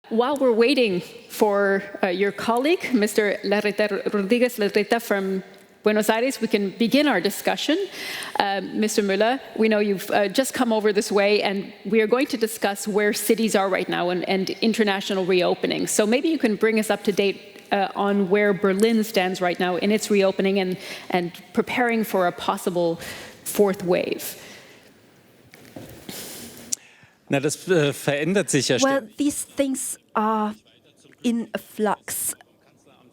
While we're waiting for your colleague, Mr. Larreta from Buenos Aires, we can begin our discussion. Mr. Müller, we know you've just come over this way, and we are going to discuss where cities are right now and international reopening. So maybe you can bring us up to date on where Berlin stands right now in its reopening and preparing for a possible fourth wave. Na, das verändert sich ja Well, these things are in a flux.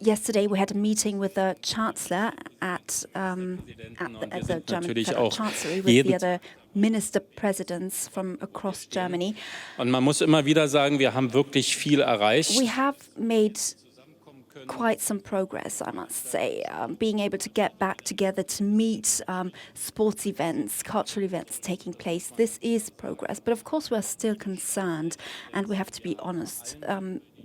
Yesterday we had a meeting with the Chancellor at the German Federal Chancellery with the other minister presidents from across Germany. Und man muss immer wieder sagen, wir haben wirklich viel erreicht. We have made quite some progress, I must say. Being able to get back together to meet, sports events, cultural events taking place, this is progress. But of course we're still concerned, and we have to be honest.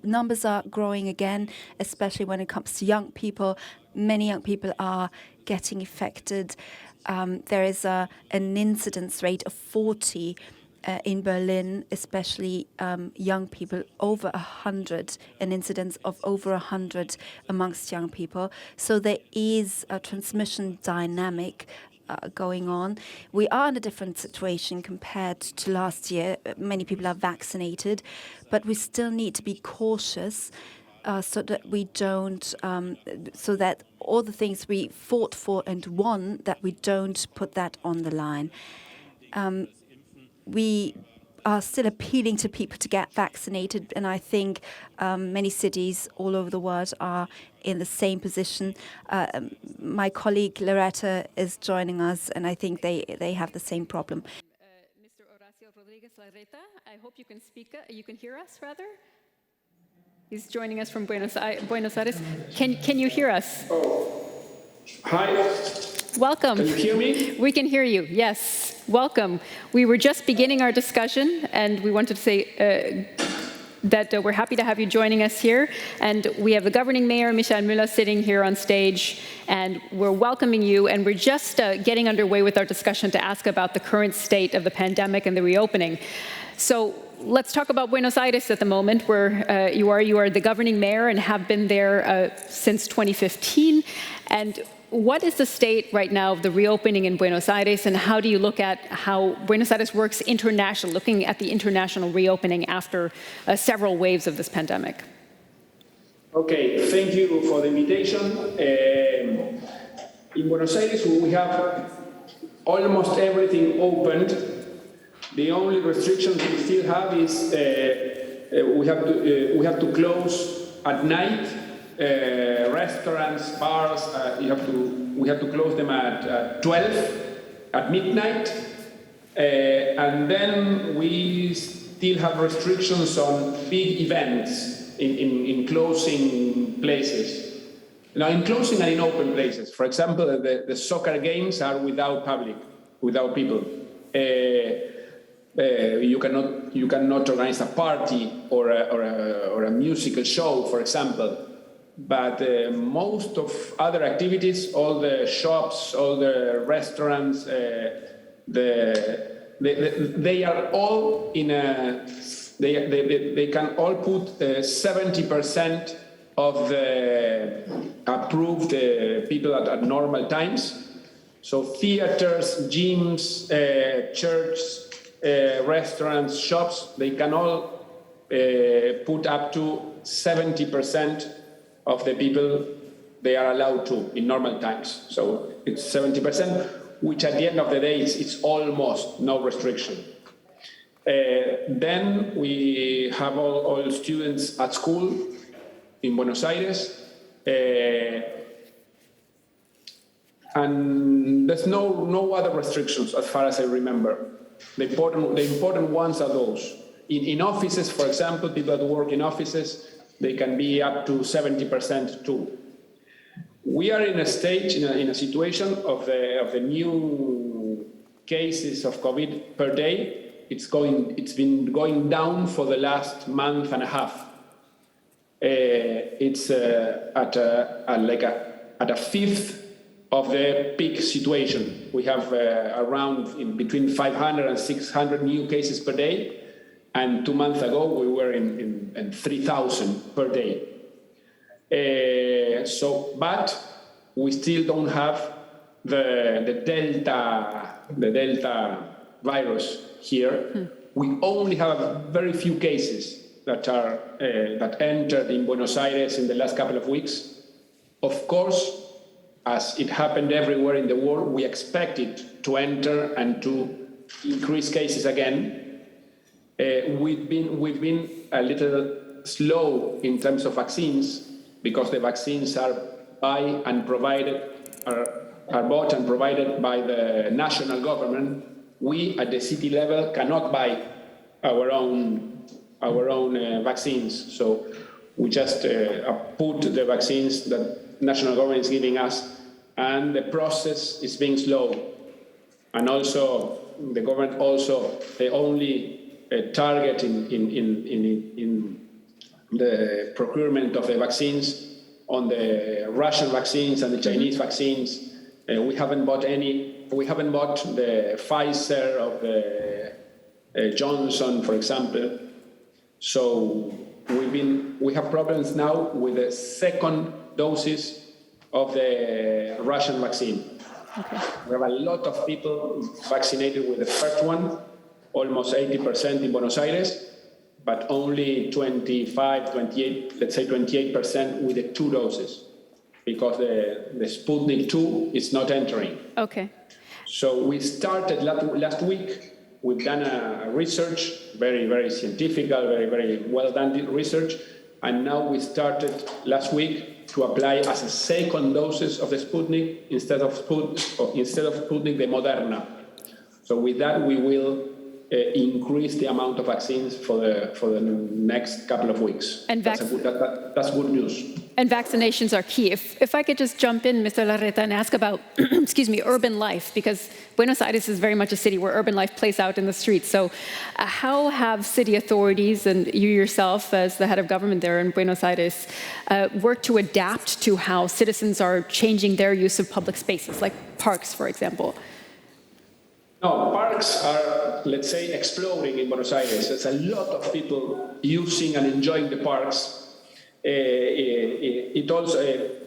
Numbers are growing again, especially when it comes to young people. Many young people are getting affected. There is an incidence rate of 40 in Berlin, especially young people, over 100, an incidence of over 100 amongst young people. So there is a transmission dynamic going on. We are in a different situation compared to last year. Many people are vaccinated, but we still need to be cautious so that we don't, so that all the things we fought for and won, that we don't put that on the line. We are still appealing to people to get vaccinated, and I think many cities all over the world are in the same position. My colleague Larreta is joining us, and I think they have the same problem. Mr. Horacio Larreta, I hope you can speak. You can hear us, rather. He's joining us from Buenos Aires. Can you hear us? Oh, hi. Welcome. Can you hear me? We can hear you, yes. Welcome. We were just beginning our discussion, and we wanted to say that we're happy to have you joining us here. And we have the Governing Mayor Michael Müller sitting here on stage, and we're welcoming you. And we're just getting underway with our discussion to ask about the current state of the pandemic and the reopening. So let's talk about Buenos Aires at the moment, where you are. You are the governing mayor and have been there since 2015. And what is the state right now of the reopening in Buenos Aires, and how do you look at how Buenos Aires works international, looking at the international reopening after several waves of this pandemic? Okay, thank you for the invitation. In Buenos Aires, we have almost everything opened. The only restrictions we still have is we have to close at night. Restaurants, bars, we have to close them at 12 at midnight, and then we still have restrictions on big events in closing places. Now, in closing and in open places, for example, the soccer games are without public, without people. You cannot organize a party or a musical show, for example. But most of other activities, all the shops, all the restaurants, they are all in a. They can all put 70% of the approved people at normal times. So theaters, gyms, churches, restaurants, shops, they can all put up to 70%. Of the people they are allowed to in normal times. So it's 70%, which at the end of the day, it's almost no restriction. Then we have all students at school in Buenos Aires. And there's no other restrictions as far as I remember. The important ones are those. In offices, for example, people that work in offices, they can be up to 70% too. We are in a stage, in a situation of the new cases of COVID per day. It's been going down for the last month and a half. It's at a fifth of the peak situation. We have around between 500 and 600 new cases per day. And 2 months ago, we were in 3,000 per day. But we still don't have the Delta virus here. We only have very few cases that entered in Buenos Aires in the last couple of weeks. Of course, as it happened everywhere in the world, we expect it to enter and to increase cases again. We've been a little slow in terms of vaccines because the vaccines are bought and provided by the national government. We at the city level cannot buy our own vaccines, so we just put the vaccines that national government is giving us, and the process is being slow. And also, the government they only target in the procurement of the vaccines on the Russian vaccines and the Chinese vaccines. We haven't bought any. We haven't bought the Pfizer of the Johnson, for example. So we have problems now with the second doses of the Russian vaccine. Okay. We have a lot of people vaccinated with the first one, almost 80% in Buenos Aires, but only 28% with the 2 doses, because the Sputnik 2 is not entering. Okay. So we started last week. We've done a research, very, very scientific, very, very well done research, and now we started last week to apply as a second doses of the Sputnik instead of Sputnik, the Moderna. So with that, we will increase the amount of vaccines for the next couple of weeks. And that's good news. And vaccinations are key. If I could just jump in, Mr. Larreta, and ask about, urban life, because Buenos Aires is very much a city where urban life plays out in the streets. So how have city authorities and you yourself as the head of government there in Buenos Aires worked to adapt to how citizens are changing their use of public spaces, like parks, for example? No, parks are, let's say, exploding in Buenos Aires. There's a lot of people using and enjoying the parks. It also,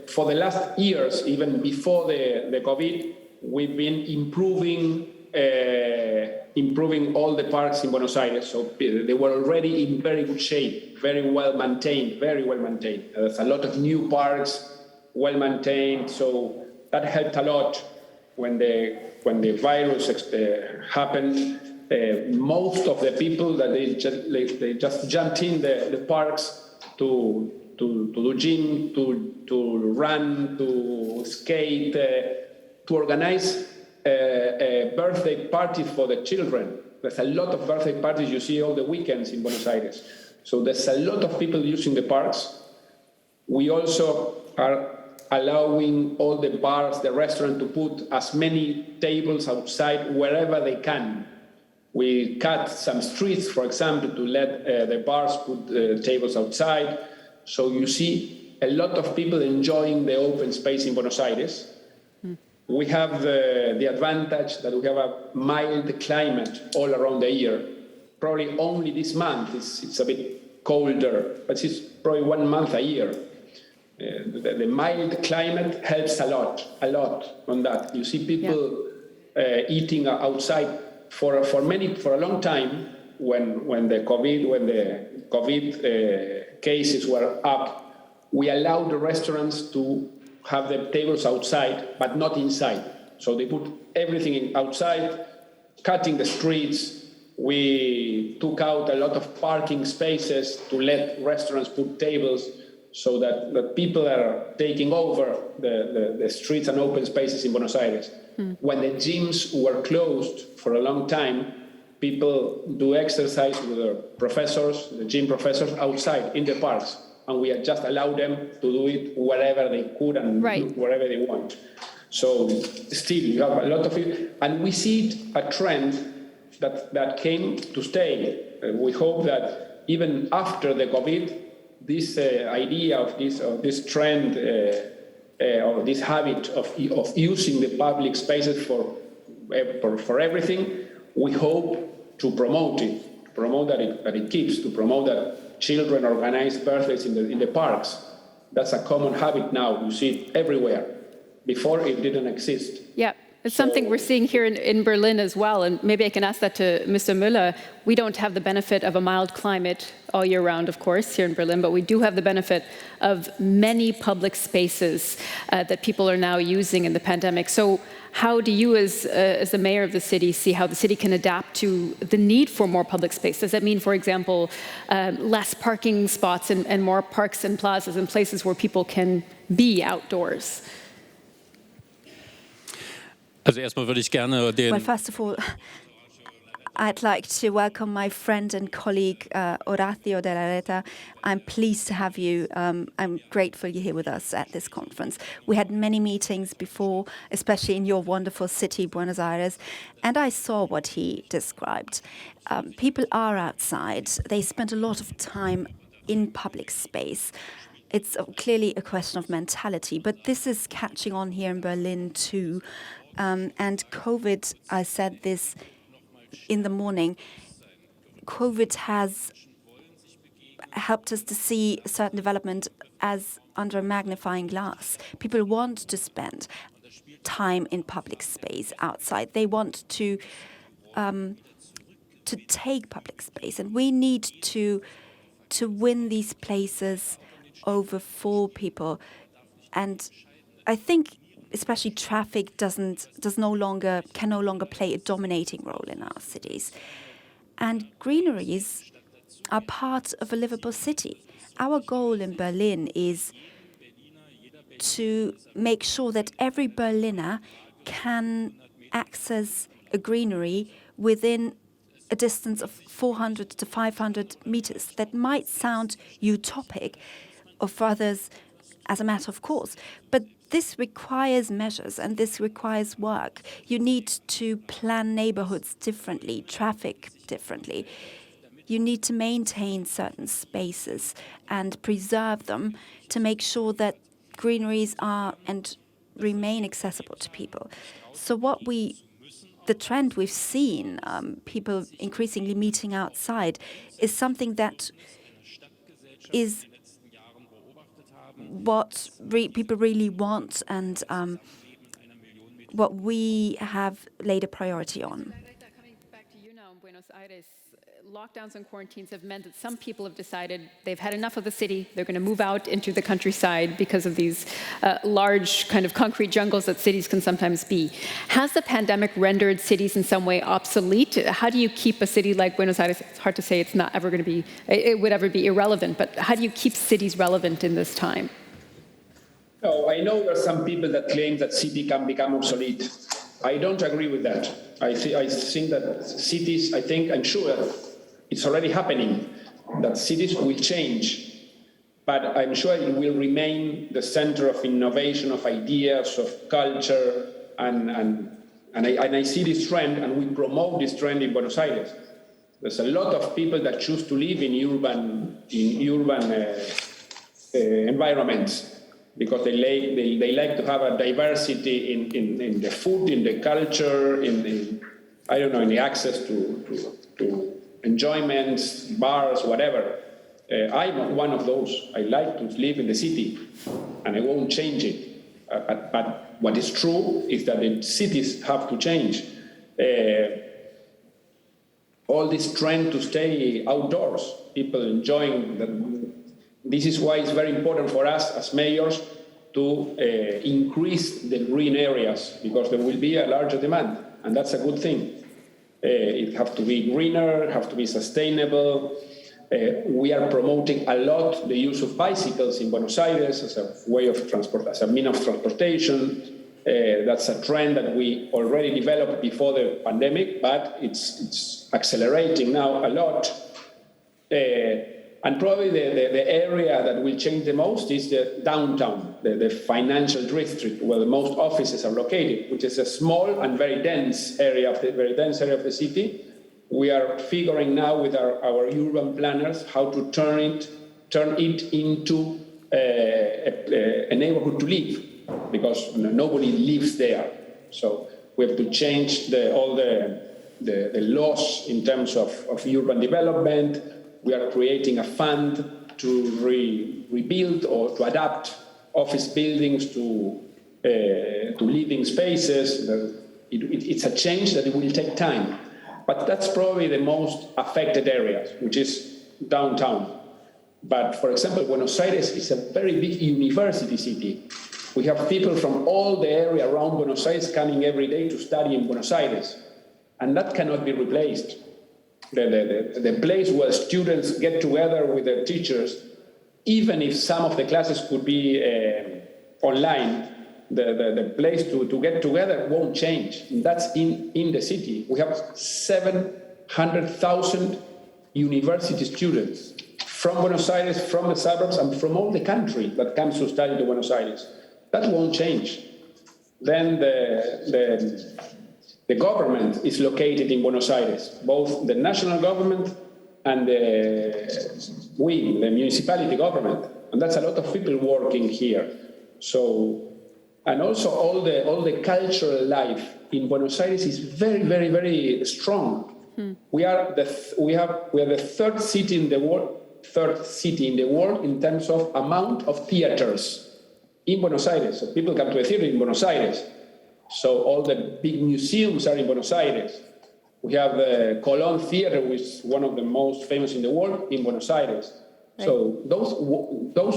for the last years, even before the COVID, we've been improving all the parks in Buenos Aires. So they were already in very good shape, very well maintained. There's a lot of new parks, well maintained. So that helped a lot when the virus happened. Most of the people that they just jumped in the parks to do gym, to run, to skate, to organize birthday parties for the children. There's a lot of birthday parties you see all the weekends in Buenos Aires. So there's a lot of people using the parks. We also are allowing all the bars, the restaurant, to put as many tables outside wherever they can. We cut some streets, for example, to let the bars put tables outside. So you see a lot of people enjoying the open space in Buenos Aires. We have the advantage that we have a mild climate all around the year. Probably only this month it's a bit colder, but it's probably 1 month a year. The mild climate helps a lot on that. You see people eating outside for a long time when the COVID cases were up. We allowed the restaurants to have the tables outside, but not inside. So they put everything outside, cutting the streets. We took out a lot of parking spaces to let restaurants put tables, so that people are taking over the streets and open spaces in Buenos Aires. When the gyms were closed for a long time, people do exercise with the gym professors outside in the parks, and we had just allowed them to do it wherever they could and wherever they want. So still, you have a lot of it, and we see a trend that came to stay. We hope that even after the COVID, this idea of this trend or this habit of using the public spaces for everything, we hope to promote it. promote that it keeps, to promote that children organize birthdays in the parks. That's a common habit now. You see it everywhere. Before, it didn't exist. Yeah. It's something we're seeing here in Berlin as well, and maybe I can ask that to Mr. Müller. We don't have the benefit of a mild climate all year round, of course, here in Berlin, but we do have the benefit of many public spaces that people are now using in the pandemic. So how do you, as the mayor of the city, see how the city can adapt to the need for more public space? Does that mean, for example, less parking spots and more parks and plazas and places where people can be outdoors? Also erstmal würde ich gerne den... Well, first of all, I'd like to welcome my friend and colleague, Horacio de Larreta. I'm pleased to have you. I'm grateful you're here with us at this conference. We had many meetings before, especially in your wonderful city, Buenos Aires, and I saw what he described. People are outside. They spend a lot of time in public space. It's clearly a question of mentality, but this is catching on here in Berlin too. And COVID, I said this in the morning, COVID has helped us to see certain development as under a magnifying glass. People want to spend time in public space outside. They want to take public space, and we need to win these places over for people. And I think especially traffic can no longer play a dominating role in our cities. And greeneries are part of a livable city. Our goal in Berlin is to make sure that every Berliner can access a greenery within a distance of 400 to 500 meters. That might sound utopic, or for others as a matter of course, but this requires measures and this requires work. You need to plan neighborhoods differently, traffic differently. You need to maintain certain spaces and preserve them to make sure that greeneries are and remain accessible to people. So the trend we've seen, people increasingly meeting outside, is something that is what people really want and what we have laid a priority on. Coming back to you now in Buenos Aires, lockdowns and quarantines have meant that some people have decided they've had enough of the city. They're going to move out into the countryside because of these large kind of concrete jungles that cities can sometimes be. Has the pandemic rendered cities in some way obsolete? How do you keep a city like Buenos Aires? It's hard to say it's not ever going to be, it would ever be irrelevant, but how do you keep cities relevant in this time? No, I know there are some people that claim that city can become obsolete. I don't agree with that. I think that cities, I'm sure it's already happening, that cities will change, but I'm sure it will remain the center of innovation, of ideas, of culture, and I see this trend, and we promote this trend in Buenos Aires. There's a lot of people that choose to live in urban environments, because they like to have a diversity in the food, in the culture, in the access to enjoyments, bars, whatever. I'm one of those. I like to live in the city, and I won't change it. But what is true is that the cities have to change. All this trend to stay outdoors, people enjoying this is why it's very important for us as mayors to increase the green areas, because there will be a larger demand, and that's a good thing. It has to be greener, have to be sustainable. We are promoting a lot the use of bicycles in Buenos Aires as a way of transport, as a means of transportation. That's a trend that we already developed before the pandemic, but it's accelerating now a lot. And probably the area that will change the most is the downtown, the financial district, where the most offices are located, which is a small and very dense area of the city. We are figuring now with our urban planners how to turn it into a neighborhood to live, because nobody lives there. So we have to change all the the loss in terms of urban development. We are creating a fund to rebuild or to adapt office buildings to living spaces. It's a change that it will take time. But that's probably the most affected area, which is downtown. But for example, Buenos Aires is a very big university city. We have people from all the area around Buenos Aires coming every day to study in Buenos Aires. And that cannot be replaced. The place where students get together with their teachers, even if some of the classes could be online, the place to get together won't change. And that's in the city. We have 700,000 university students from Buenos Aires, from the suburbs, and from all the country that comes to study in Buenos Aires. That won't change. Then the government is located in Buenos Aires, both the national government and the municipality government. And that's a lot of people working here. So, and also all the cultural life in Buenos Aires is very, very, very strong. We are the third city in the world in terms of amount of theaters in Buenos Aires. So people come to a theater in Buenos Aires. So all the big museums are in Buenos Aires. We have the Colón Theater, which is one of the most famous in the world, in Buenos Aires. Right. So those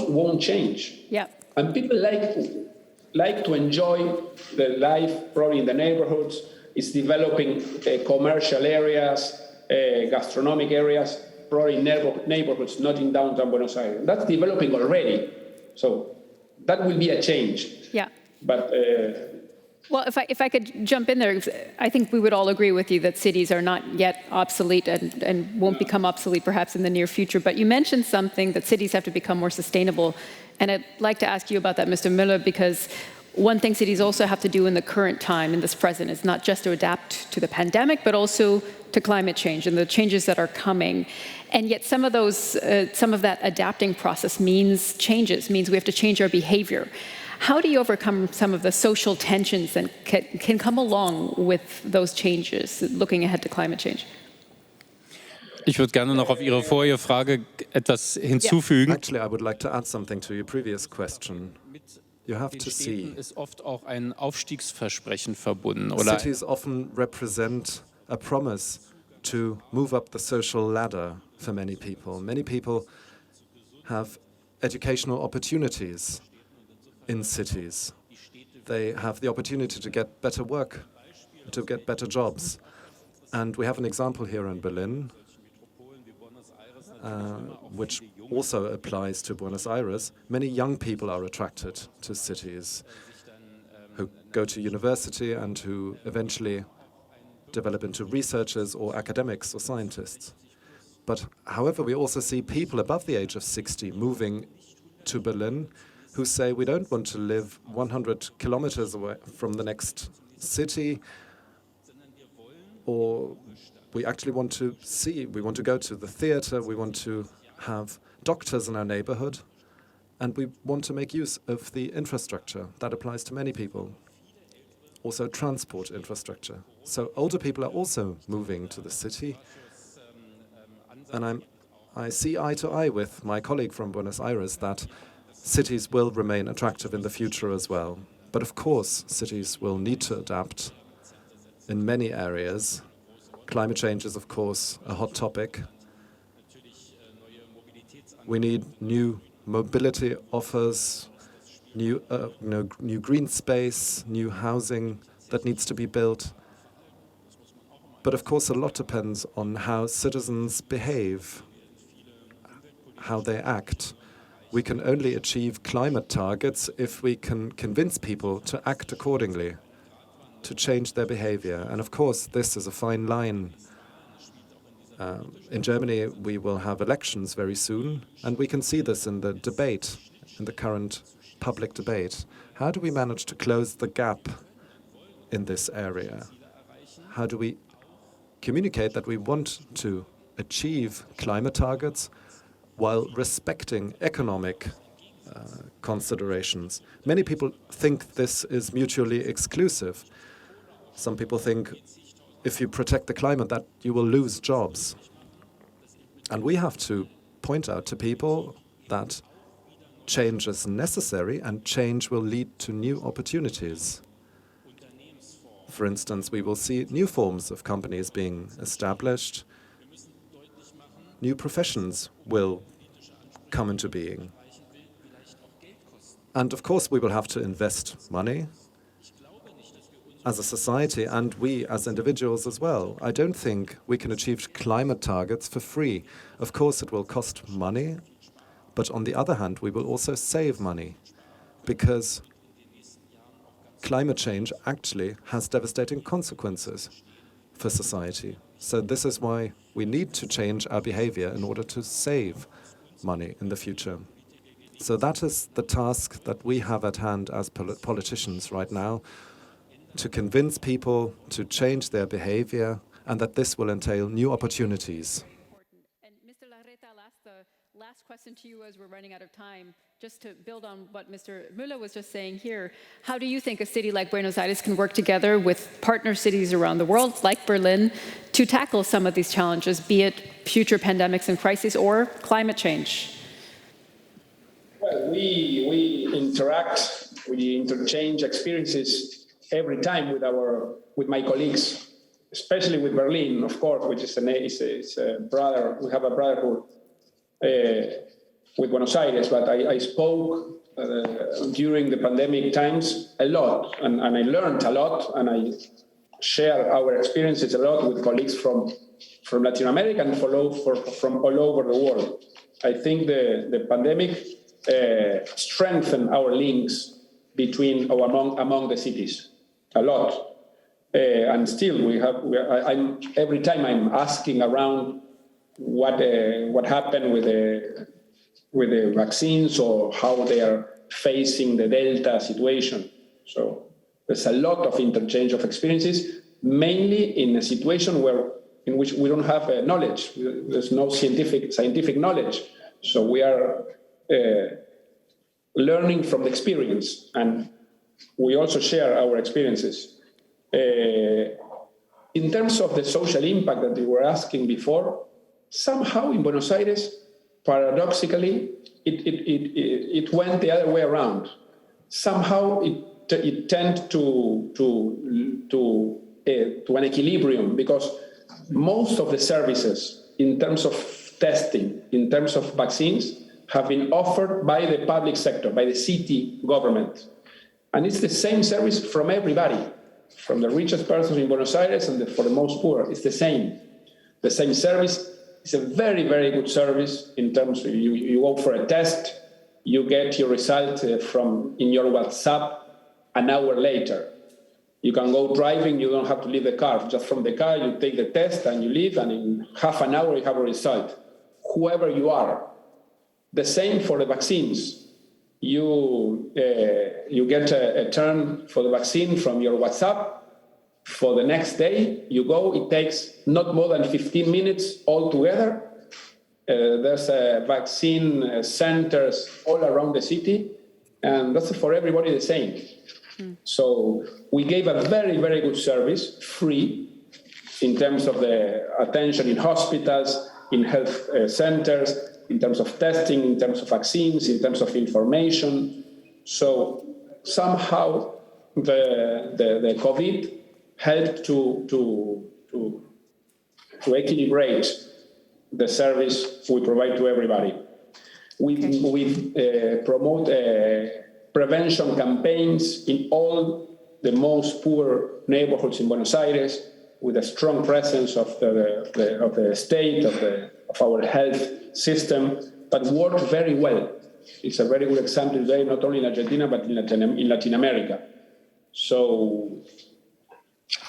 won't change. Yeah. And people like to enjoy the life probably in the neighborhoods. It's developing commercial areas, gastronomic areas, probably neighborhoods, not in downtown Buenos Aires. That's developing already. So that will be a change. Yeah. But well, if I could jump in there, I think we would all agree with you that cities are not yet obsolete and won't become obsolete perhaps in the near future. But you mentioned something that cities have to become more sustainable. And I'd like to ask you about that, Mr. Müller, because one thing cities also have to do in the current time, in this present, is not just to adapt to the pandemic, but also to climate change and the changes that are coming. And yet some of that adapting process means we have to change our behavior. How do you overcome some of the social tensions that can come along with those changes, looking ahead to climate change? Ich würde gerne noch auf Ihre vorige Frage etwas hinzufügen. Actually, I would like to add something to your previous question. You have to see. Ist oft auch ein Aufstiegsversprechen verbunden, oder? Cities often represent a promise to move up the social ladder for many people. Many people have educational opportunities in cities. They have the opportunity to get better work, to get better jobs. And we have an example here in Berlin, which also applies to Buenos Aires. Many young people are attracted to cities, who go to university and who eventually develop into researchers or academics or scientists. But however, we also see people above the age of 60 moving to Berlin who say we don't want to live 100 kilometers away from the next city, or we actually want to go to the theater, we want to have doctors in our neighborhood, and we want to make use of the infrastructure. That applies to many people. Also transport infrastructure. So older people are also moving to the city. And I see eye to eye with my colleague from Buenos Aires that cities will remain attractive in the future as well. But of course, cities will need to adapt in many areas. Climate change is, of course, a hot topic. We need new mobility offers, new green space, new housing that needs to be built. But of course, a lot depends on how citizens behave, how they act. We can only achieve climate targets if we can convince people to act accordingly, to change their behavior. And of course, this is a fine line. In Germany, we will have elections very soon, and we can see this in the debate, in the current public debate. How do we manage to close the gap in this area? How do we communicate that we want to achieve climate targets while respecting economic considerations? Many people think this is mutually exclusive. Some people think if you protect the climate, that you will lose jobs. And we have to point out to people that change is necessary and change will lead to new opportunities. For instance, we will see new forms of companies being established. New professions will come into being. And of course, we will have to invest money as a society and we as individuals as well. I don't think we can achieve climate targets for free. Of course, it will cost money, but on the other hand, we will also save money because climate change actually has devastating consequences for society. So this is why we need to change our behavior in order to save money in the future. So that is the task that we have at hand as politicians right now, to convince people to change their behavior and that this will entail new opportunities. And Mr. Larreta, last question to you as we're running out of time. Just to build on what Mr. Müller was just saying here, how do you think a city like Buenos Aires can work together with partner cities around the world, like Berlin, to tackle some of these challenges, be it future pandemics and crises or climate change? Well, we interact, we interchange experiences every time with my colleagues, especially with Berlin, of course, which is a brother. We have a brotherhood with Buenos Aires, but I spoke during the pandemic times a lot, and I learned a lot, and I share our experiences a lot with colleagues from Latin America and from all over the world. I think the pandemic strengthened our links between or among the cities a lot, and still I'm every time I'm asking around what happened with the vaccines or how they are facing the Delta situation. So there's a lot of interchange of experiences, mainly in a situation in which we don't have knowledge. There's no scientific knowledge. So we are learning from the experience, and we also share our experiences. In terms of the social impact that you were asking before, somehow in Buenos Aires, paradoxically, it went the other way around. Somehow it tended to an equilibrium, because most of the services in terms of testing, in terms of vaccines, have been offered by the public sector, by the city government. And it's the same service from everybody, from the richest person in Buenos Aires and for the most poor. It's the same service. It's a very, very good service in terms of you go for a test, you get your result in your WhatsApp an hour later. You can go driving, you don't have to leave the car. Just from the car, you take the test and you leave, and in half an hour you have a result, whoever you are. The same for the vaccines. You get a turn for the vaccine from your WhatsApp. For the next day, you go, it takes not more than 15 minutes altogether. There's vaccine centers all around the city, and that's for everybody the same. So we gave a very, very good service, free, in terms of the attention in hospitals, in health centers, in terms of testing, in terms of vaccines, in terms of information. So somehow the COVID helped to equilibrate the service we provide to everybody. We promote prevention campaigns in all the most poor neighborhoods in Buenos Aires, with a strong presence of the state, of our health system, that works very well. It's a very good example today, not only in Argentina, but in Latin America. So,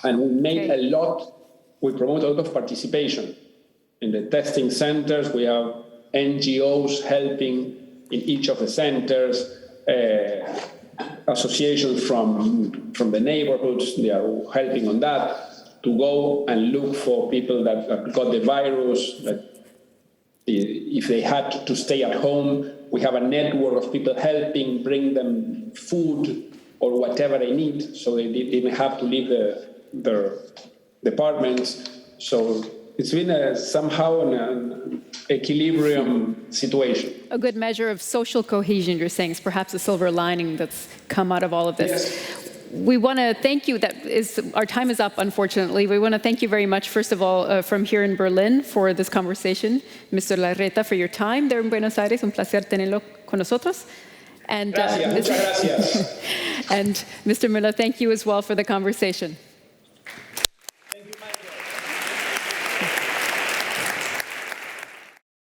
and we made we promote a lot of participation. In the testing centers, we have NGOs helping in each of the centers, associations from the neighborhoods, they are helping on that, to go and look for people that got the virus, that if they had to stay at home, we have a network of people helping, bring them food or whatever they need, so they didn't have to leave departments. So it's been somehow an equilibrium situation. A good measure of social cohesion, you're saying, is perhaps a silver lining that's come out of all of this. Yes. We want to thank you. Our time is up, unfortunately. We want to thank you very much, first of all, from here in Berlin for this conversation. Mr. Larreta, for your time there in Buenos Aires. Un placer tenerlo con nosotros. And, Gracias, muchas gracias. and Mr. Müller, thank you as well for the conversation.